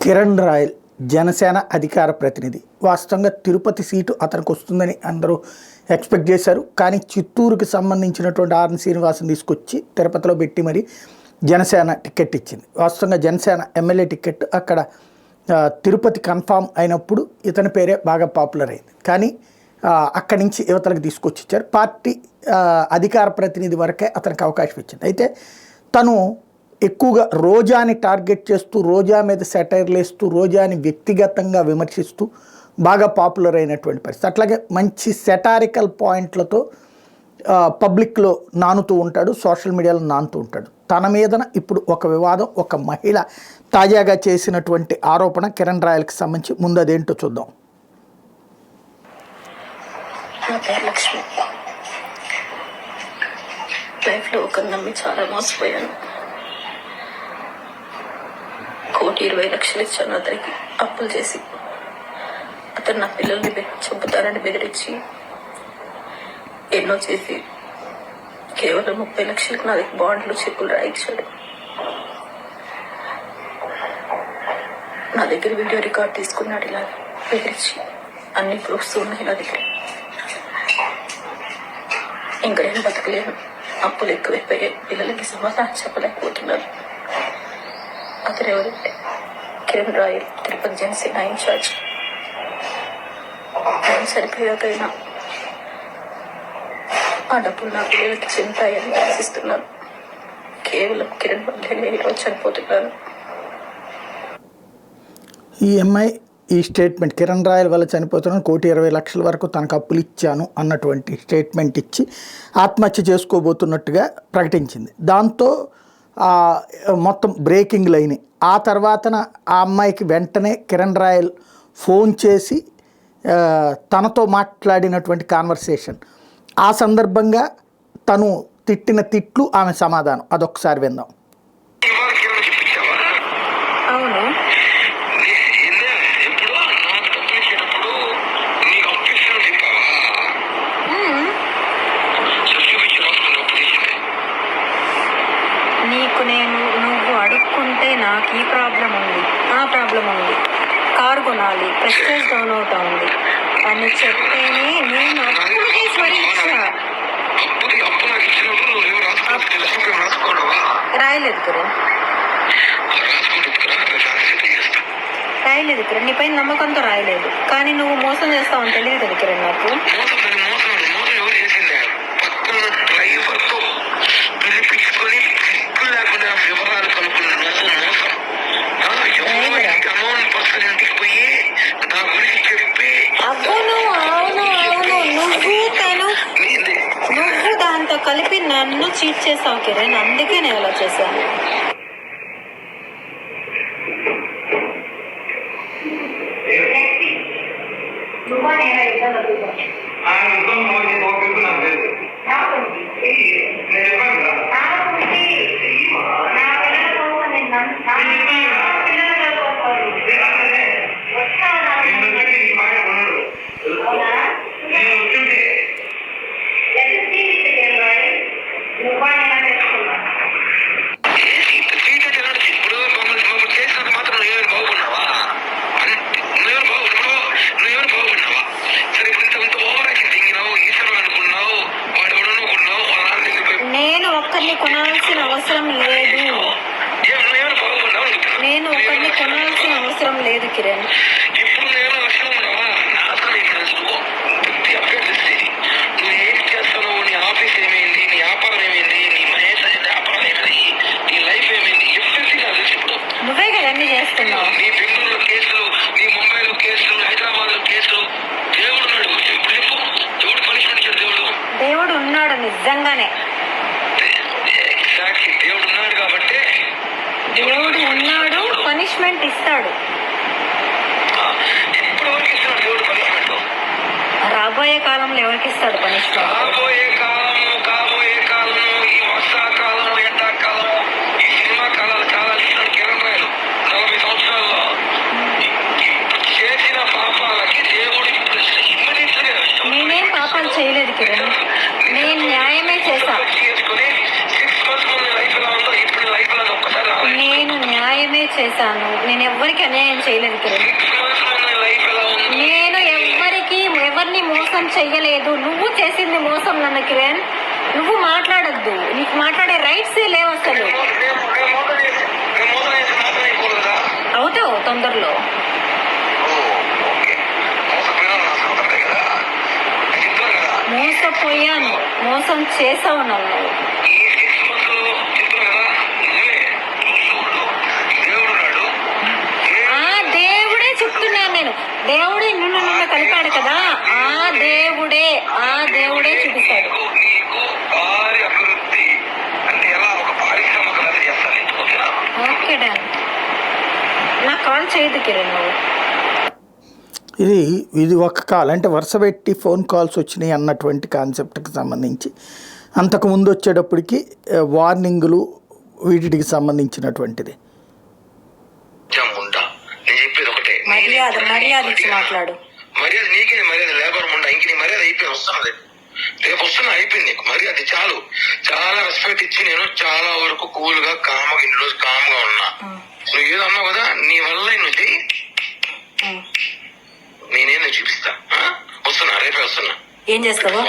Kiran royal Janasena అధికార ప్రతినిధి. వాస్తవంగా తిరుపతి సీటు అతనికి వస్తుందని అందరూ ఎక్స్పెక్ట్ చేశారు. కానీ చిత్తూరుకి సంబంధించినటువంటి ఆర్ఎన్ శ్రీనివాస్ని తీసుకొచ్చి తిరుపతిలో పెట్టి మరి జనసేన టికెట్ ఇచ్చింది. వాస్తవంగా జనసేన ఎమ్మెల్యే టికెట్ అక్కడ తిరుపతి కన్ఫామ్ అయినప్పుడు ఇతని పేరే బాగా పాపులర్ అయింది. కానీ అక్కడి నుంచి యువతలకు తీసుకొచ్చి ఇచ్చారు. పార్టీ అధికార ప్రతినిధి వరకే అతనికి అవకాశం ఇచ్చింది. అయితే తను ఎక్కువగా రోజాని టార్గెట్ చేస్తూ, రోజా మీద సెటైర్లు వేస్తూ, రోజాని వ్యక్తిగతంగా విమర్శిస్తూ బాగా పాపులర్ అయినటువంటి పరిస్థితి. అట్లాగే మంచి సెటారికల్ పాయింట్లతో పబ్లిక్లో నానుతూ ఉంటాడు, సోషల్ మీడియాలో నానుతూ ఉంటాడు. తన మీదన ఇప్పుడు ఒక వివాదం, ఒక మహిళ తాజాగా చేసినటువంటి ఆరోపణ కిరణ్ రాయల్కి సంబంధించి. ముందు అదేంటో చూద్దాం. నా పేరు లక్ష్మి. లైఫ్లో ఒక నమ్మి చాలా మోసపోయాను. 1,20,00,000 ఇచ్చాను అతనికి అప్పులు చేసి. అతను నా పిల్లల్ని చంపుతారని బెదిరించి ఎన్నో చేసి కేవలం 30 లక్షలకు నా దగ్గర బాండ్లు చెక్కులు రాయించాడు. నా దగ్గర వీడియో రికార్డ్ తీసుకున్నాడు. ఇలా బెదిరించి అన్ని ప్రూఫ్స్ ఉన్నాయి నా దగ్గర. ఇంకా నేను బతకలేను, అప్పులు ఎక్కువైపోయాయి, పిల్లలకి సమాధానం చెప్పలేకపోతున్నాను. అతను ఎవరంటే కిరణ్ రాయల్, తిరుపతి జనసేన ఇన్ఛార్జ్. నేను సరిపోయాకైనా ఆ డబ్బులు నా పిల్లలకి చెందుతాయని ఆశిస్తున్నాను. కేవలం కిరణ్ వల్లే నేను ఈరోజు చనిపోతున్నాను. ఈ అమ్మాయి ఈ స్టేట్మెంట్, కిరణ్ రాయల్ వల్ల చనిపోతున్నాను, 1,20,00,000 వరకు తనకు అప్పులు ఇచ్చాను అన్నటువంటి స్టేట్మెంట్ ఇచ్చి ఆత్మహత్య చేసుకోబోతున్నట్టుగా ప్రకటించింది. దాంతో మొత్తం బ్రేకింగ్ లైన్. ఆ తర్వాతన ఆ అమ్మాయికి వెంటనే కిరణ్ రాయల్ ఫోన్ చేసి తనతో మాట్లాడినటువంటి కాన్వర్సేషన్, ఆ సందర్భంగా తను తిట్టిన తిట్లు, ఆమె సమాధానం అదొకసారి విందాం. నువ్వు అడుక్కుంటే నాకు ఈ ప్రాబ్లం ఉంది, ఆ ప్రాబ్లం ఉంది, కారు కొనాలి, ప్రెస్టేజ్ డౌన్ అవుతా ఉంది అని చెప్తేనే నేను అప్పుడు రాయలేదు కిరణ్, నీ పైన నమ్మకంతో రాయలేదు. కానీ నువ్వు మోసం చేస్తావని తెలియదు కదా కిరణ్ నాకు. నువ్వు దాంతో కలిపి నన్ను చీట్ చేసావు కిరణ్, అందుకే నేను అలా చేశాను. కొనాల్సిన అవసరం లేదు, నేను ఒకరిని కొనాల్సిన అవసరం లేదు కిరణ్. నువ్వే కదా అన్ని చేస్తున్నావు. దేవుడు ఉన్నాడు నిజంగానే. దేవుడు ఉన్నాడు, పనిష్మెంట్ ఇస్తాడు. రాబోయే కాలంలో ఎవరికి ఇస్తాడు పనిష్మెంట్? నేనేం పాపాలు చేయలేదు కిరణ్, నేను న్యాయమే చేశా. నేను న్యాయమే చేశాను. నేను ఎవరికి అన్యాయం చేయలేదు కిరణ్. నేను ఎవరిని మోసం చెయ్యలేదు. నువ్వు చేసింది మోసం నన్ను కిరణ్. నువ్వు మాట్లాడద్దు, నీకు మాట్లాడే రైట్సే లేవు అసలు. అవుతావు తొందరలో. మోసపోయాను, మోసం చేసావు నన్ను. దేవుడే చెప్తున్నాను నేను. దేవుడే నిన్ను కలిపాడు కదా, ఆ దేవుడే చూపిస్తాడు. ఓకే డాన్, నా కాల్ చేయదు కిరణ్ నువ్వు. ఇది ఒక కాల్ అంటే వరుస పెట్టి ఫోన్ కాల్స్ వచ్చినాయి అన్నటువంటి కాన్సెప్ట్కి సంబంధించి అంతకుముందు వచ్చేటప్పటికి వార్నింగులు వీటికి సంబంధించినటువంటిది. మర్యాద ఇచ్చి మాట్లాడు. మర్యాద నీకే మర్యాద, లేబర్ ముండా ఇంక నీ మర్యాద అయిపోయి వస్తున్నది. రేపు వస్తున్నా అయిపోయింది నీకు మర్యాద. చాలు, చాలా రెస్పెక్ట్ ఇచ్చి నేను చాలా వరకు కూల్ గా కామ్గా ఇన్ని రోజు కామ్గా ఉన్నా. నువ్వు ఏదో అన్నావు కదా, నీ వల్ల నువ్వు చెయ్యి, నేనేదో చూపిస్తా. వస్తున్నా, రేపే వస్తున్నా. ఏం చేస్తావు?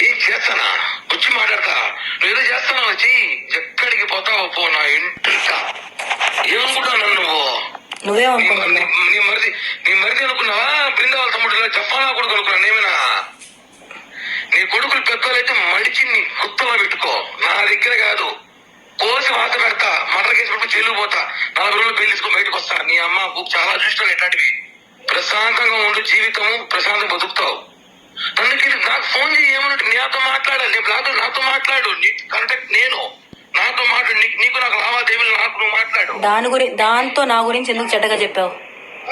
ఏం చేస్తానా, వచ్చి మాట్లాడతా. నువ్వు ఏదో చేస్తున్నావు, చెయ్యి. ఎక్కడికి పోతావో పో, నా ఇంటికా. ఏమనుకుంటావు నన్ను నువ్వేమనుకుంటున్నావు? నీ మరిది అనుకున్నావా? బృందావల తమ్ముడు చెప్పాలా కొడుకు అనుకున్నా? ఏమైనా నీ కొడుకులు పెద్దోళ్ళైతే మడిచి నీ గుర్తులో పెట్టుకో. నా దగ్గర కాదు, కోసి వాత పెడతా, మటర్ కేసు పెట్టుకుని జైలు పోతా, 40 రోజులు పెళ్లిసుకుని బయటకు వస్తా. నీ అమ్మ చాలా చూస్తాను ఎట్లాంటివి. ప్రశాంతంగా ఉండు, జీవితము ప్రశాంతంగా బతుకుతావు. అందుకని నాకు ఫోన్ చేయి, ఏమన్నట్టు నాతో మాట్లాడాలి. నాతో మాట్లాడు, నీ కాంటాక్ట్ నేను, నాతో మాట్లాడు. నీకు నాకు లావాదేవీలు, నాకు నువ్వు మాట్లాడు. దాంతో నా గురించి ఎందుకు చెడ్డగా చెప్పావు?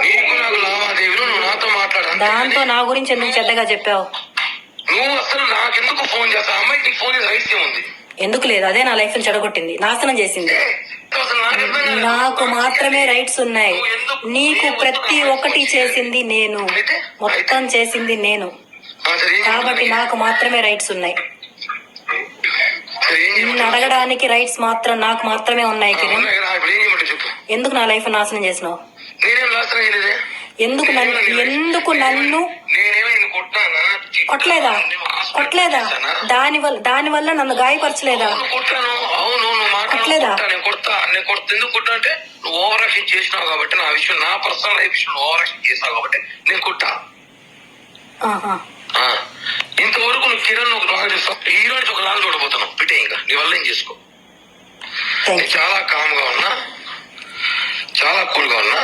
నీకు నాకు లావాదేవీలు, నువ్వు నాతో మాట్లాడు. దాంతో నా గురించి ఎందుకు చెడ్డగా చెప్పావు? నువ్వు అసలు నాకెందుకు ఫోన్ చేస్తావు? అమ్మాయికి నీకు ఫోన్ చేసే రైట్స్ ఉంది? ఎందుకు లేదు? అదే నా లైఫ్ చెడగొట్టింది, నాశనం చేసింది. నాకు మాత్రమే రైట్స్ ఉన్నాయి. నీకు ప్రతి ఒక్కటి చేసింది నేను, మొత్తం చేసింది నేను, కాబట్టి నాకు మాత్రమే రైట్స్ ఉన్నాయి. నిన్ను అడగడానికి రైట్స్ మాత్రం నాకు మాత్రమే ఉన్నాయి కిరణ్. ఎందుకు నా లైఫ్ నాశనం చేసినావు? ఎందుకు నన్ను కొట్టలేదా? దాని వల్ల నన్ను గాయపరచలేదా? కొట్టలేదా? ఎందుకు కొట్టా అంటే నువ్వు ఓవర్ యాక్షన్ చేసినావు కాబట్టి, నా విషయం, నా పర్సనల్ లైఫ్ విషయం ఓవర్ యాక్షన్ చేసినావు కాబట్టి నేను కొట్టా. ఇంతవరకు నువ్వు కిరణ్ ఒక లాగా చూస్తావు, ఈ రోజు ఒక లాగా చూడబోతున్నావు. పిటే ఇంకా నీ వల్ల ఏం చేసుకో. నేను చాలా కామ్ గా ఉన్నా, చాలా కూల్ గా ఉన్నా.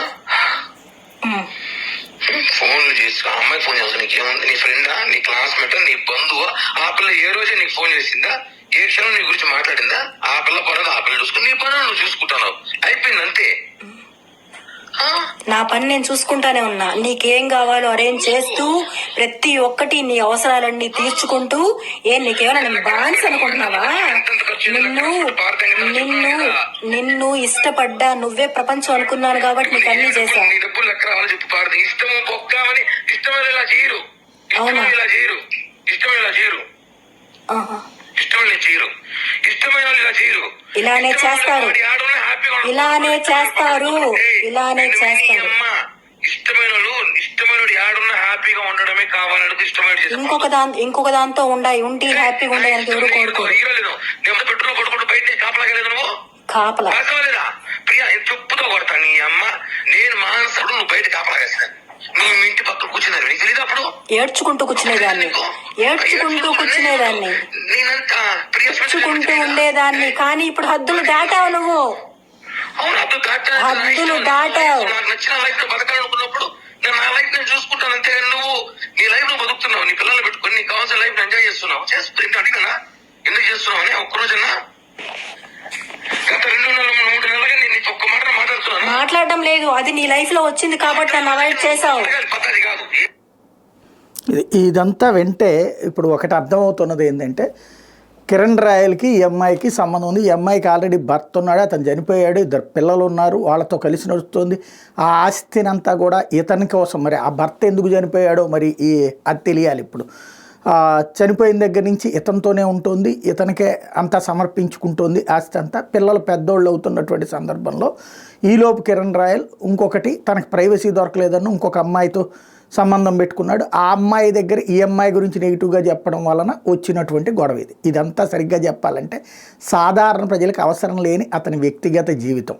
ఫోన్లు చేసి ఆ అమ్మాయి ఫోన్ చేస్తా, నీకేముంది? నీ ఫ్రెండా, నీ క్లాస్మేట్, నీ బంధువు? ఆ పిల్ల ఏ రోజే నీకు ఫోన్ చేసిందా? ఏ క్షణం నీ గురించి మాట్లాడిందా? ఆ పిల్ల పనులు ఆ పిల్ల చూసుకుని, నీ పనులు నువ్వు చూసుకుంటున్నావు, అయిపోయింది అంతే. నా పని నేను చూసుకుంటానే ఉన్నా. నీకేం కావాలో అరేంజ్ చేస్తూ, ప్రతి ఒక్కటి నీ అవసరాలన్నీ తీర్చుకుంటూ. నీకేమైనా నేను బాన్స్ అనుకుంటున్నావా? నిన్ను ఇష్టపడ్డా, నువ్వే ప్రపంచం అనుకున్నాను కాబట్టి నీకు అన్ని చేశా. అవునా? ఇలానే చేస్తారు. ఇంకొక దాంతో ఉండి హ్యాపీగా ఉండడానికి ఎవరు కోరుకోరు. కాపలా చెప్పుతో కొడతా నీ అమ్మ. నేను మానసుడు, నువ్వు బయట కాపలా వేస్తాను. నీ ఇంటి పక్కన కూర్చున్నారు, నీకు తెలియదు? అప్పుడు ఏడ్చుకుంటూ కూర్చునేదాన్ని, ఉండేదాన్ని. కానీ ఇప్పుడు హద్దులు దాటావు నువ్వు. హద్దులు దాటావు. నాకు నచ్చిన లైఫ్ లో బతకాలనుకున్నప్పుడు నేను నా లైఫ్ నేను చూసుకుంటాను అంతే. నువ్వు నీ లైఫ్ లో బతుకుతున్నావు, నీ పిల్లలు పెట్టుకుని నీకు కావాల్సిన లైఫ్ ఎంజాయ్ చేస్తున్నావు. అడిగినా ఎందుకు చేస్తున్నావు అని ఒక్కరోజన్నా? గత 2 నెలలు 3 నెలలుగా నేను ఒక్క మాట మాట్లాడుతున్నాను. మాట్లాడడం లేదు, అది నీ లైఫ్ లో వచ్చింది కాబట్టి నన్ను అవాయిడ్ చేసావు. పద్ధతి కాదు ఇదంతా. వెంటే ఇప్పుడు ఒకటి అర్థమవుతున్నది ఏంటంటే, కిరణ్ రాయల్కి ఈ అమ్మాయికి సంబంధం ఉంది. ఈ అమ్మాయికి ఆల్రెడీ భర్త ఉన్నాడు, అతను చనిపోయాడు, 2 పిల్లలు ఉన్నారు, వాళ్ళతో కలిసి నడుస్తుంది. ఆ ఆస్తినంతా కూడా ఇతని కోసం. మరి ఆ భర్త ఎందుకు చనిపోయాడో మరి అది తెలియాలి ఇప్పుడు. చనిపోయిన దగ్గర నుంచి ఇతనితోనే ఉంటుంది, ఇతనికే అంతా సమర్పించుకుంటుంది ఆస్తి అంతా. పిల్లలు పెద్దోళ్ళు అవుతున్నటువంటి సందర్భంలో ఈలోపు కిరణ్ రాయల్ ఇంకొకటి తనకు ప్రైవసీ దొరకలేదన్న ఇంకొక అమ్మాయితో సంబంధం పెట్టుకున్నాడు. ఆ అమ్మాయి దగ్గర ఈ అమ్మాయి గురించి నెగిటివ్గా చెప్పడం వలన వచ్చినటువంటి గొడవ ఇది. ఇదంతా సరిగ్గా చెప్పాలంటే సాధారణ ప్రజలకు అవసరం లేని అతని వ్యక్తిగత జీవితం,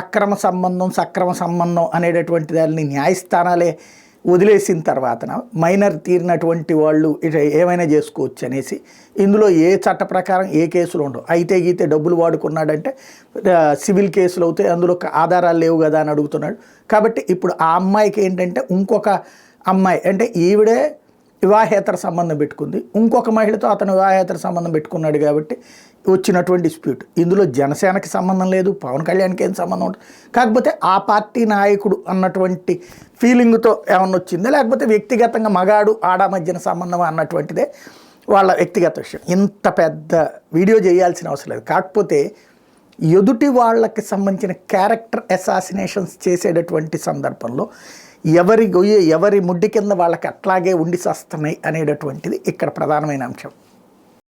అక్రమ సంబంధం సక్రమ సంబంధం అనేటటువంటి దాన్ని న్యాయస్థానాలే వదిలేసిన తర్వాత మైనర్ తీరినటువంటి వాళ్ళు ఏమైనా చేసుకోవచ్చు అనేసి, ఇందులో ఏ చట్ట ప్రకారం ఏ కేసులు ఉండవు. అయితే గీతే డబ్బులు వాడుకున్నాడంటే సివిల్ కేసులు అవుతాయి, అందులో ఆధారాలు లేవు కదా అని అడుగుతున్నాడు. కాబట్టి ఇప్పుడు ఆ అమ్మాయికి ఏంటంటే ఇంకొక అమ్మాయి అంటే ఈవిడే వివాహేతర సంబంధం పెట్టుకుంది, ఇంకొక మహిళతో అతను వివాహేతర సంబంధం పెట్టుకున్నాడు కాబట్టి వచ్చినటువంటి డిస్ప్యూట్. ఇందులో జనసేనకి సంబంధం లేదు, పవన్ కళ్యాణ్కి ఏం సంబంధం ఉంటుంది. కాకపోతే ఆ పార్టీ నాయకుడు అన్నటువంటి ఫీలింగ్తో ఏమన్నా వచ్చిందా, లేకపోతే వ్యక్తిగతంగా మగాడు ఆడ మధ్యన సంబంధం అన్నటువంటిదే వాళ్ళ వ్యక్తిగత విషయం. ఇంత పెద్ద వీడియో చేయాల్సిన అవసరం లేదు. కాకపోతే ఎదుటి వాళ్ళకి సంబంధించిన క్యారెక్టర్ అసాసినేషన్స్ చేసేటటువంటి సందర్భంలో ఎవరి ముడ్డి కింద వాళ్ళకి అట్లాగే ఉండి చేస్తున్నాయి అనేటటువంటిది ఇక్కడ ప్రధానమైన అంశం.